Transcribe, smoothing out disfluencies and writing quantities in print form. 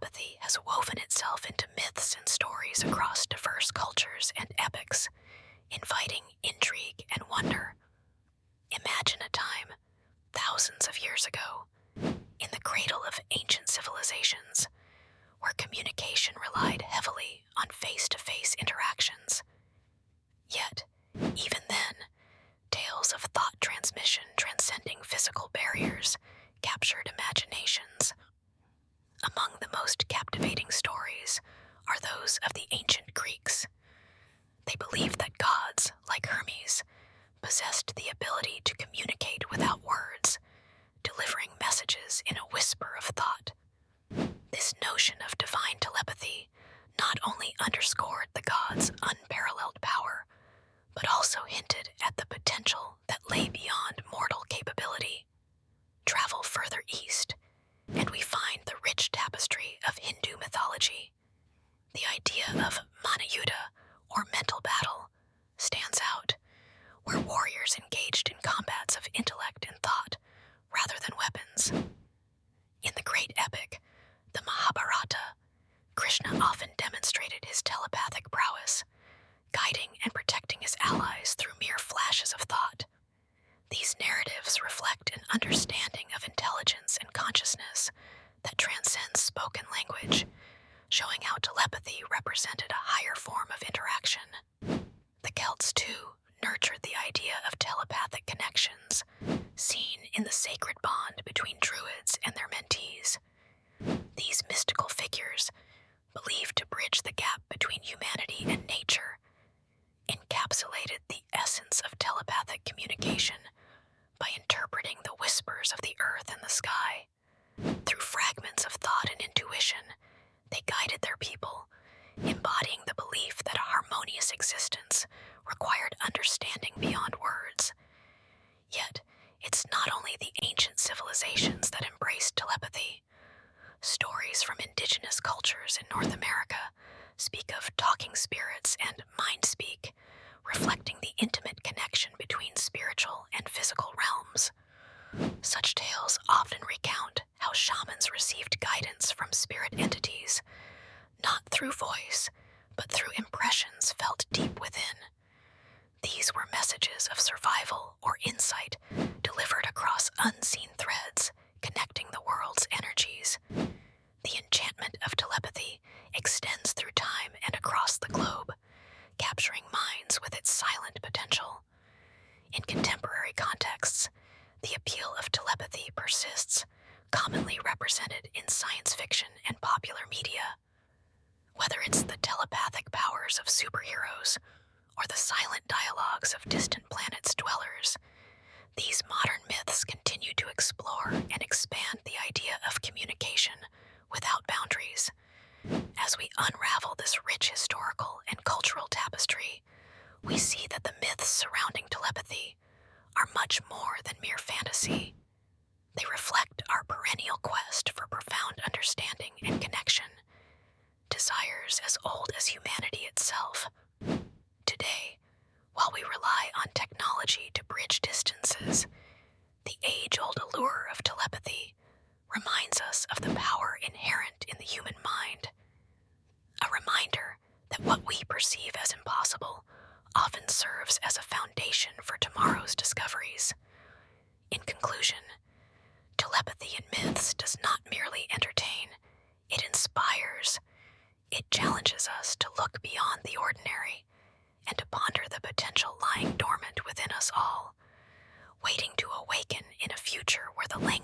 Telepathy has woven itself into myths and stories across diverse cultures and epochs, inviting intrigue and wonder. Imagine a time, thousands of years ago, in the cradle of ancient civilizations, where communication relied heavily on face-to-face interactions. Yet, even then, tales of thought transmission transcending physical barriers captured imaginations. Among the most captivating stories are those of the ancient Greeks. They believed that gods, like Hermes, possessed the ability to communicate without words, delivering messages in a whisper of thought. This notion of divine telepathy not only underscored the gods' unparalleled power, but also hinted at the potential that lay beyond mortal capability. Travel further east, and we find the rich tapestry of Hindu mythology. The idea of Manayuddha, or mental battle, stands out, where warriors engaged in combats of intellect and thought rather than weapons. In the great epic, the Mahabharata, Krishna often demonstrated his telepathic prowess, guiding and protecting his allies through mere flashes of thought. These narratives reflect an understanding of intelligence and consciousness that transcends spoken language, showing how telepathy represented a higher form of interaction. The Celts, too, nurtured the idea of telepathic connections, seen in the sacred bond between druids and their mentees. These mystical figures, believed to bridge the gap between humanity and nature, encapsulated the essence of telepathic communication by interpreting the whispers of the earth and the sky. Through fragments of thought and intuition, they guided their people, embodying the belief that a harmonious existence required understanding beyond words. Yet, it's not only the ancient civilizations that embraced telepathy. Stories from indigenous cultures in North America speak of talking spirits and mind speak, reflecting the intimate connection between spiritual and physical realms. Such tales often recount how shamans received guidance from spirit entities, not through voice, but through impressions felt deep within. These were messages of survival or insight delivered across unseen threads, connecting the world's energies. The enchantment of telepathy extends through time and across the globe, capturing minds with its silent potential. In contemporary contexts, the appeal of telepathy persists, commonly represented in science fiction and popular media. Whether it's the telepathic powers of superheroes or the silent dialogues of distant planets' dwellers, these modern myths continue to explore and expand the idea of communication without boundaries. As we unravel this rich historical and cultural tapestry, we see that the myths surrounding telepathy are much more than mere fantasy. They reflect our perennial quest for profound understanding and connection, desires as old as humanity itself. Today, while we rely on technology to bridge distances, the age-old allure of telepathy reminds us of the power inherent in the human mind. A reminder that what we perceive as impossible often serves as a foundation for tomorrow's discoveries. In conclusion, telepathy in myths does not merely entertain, it inspires. It challenges us to look beyond the ordinary and to ponder the potential lying dormant within us all, waiting to awaken in a future where the language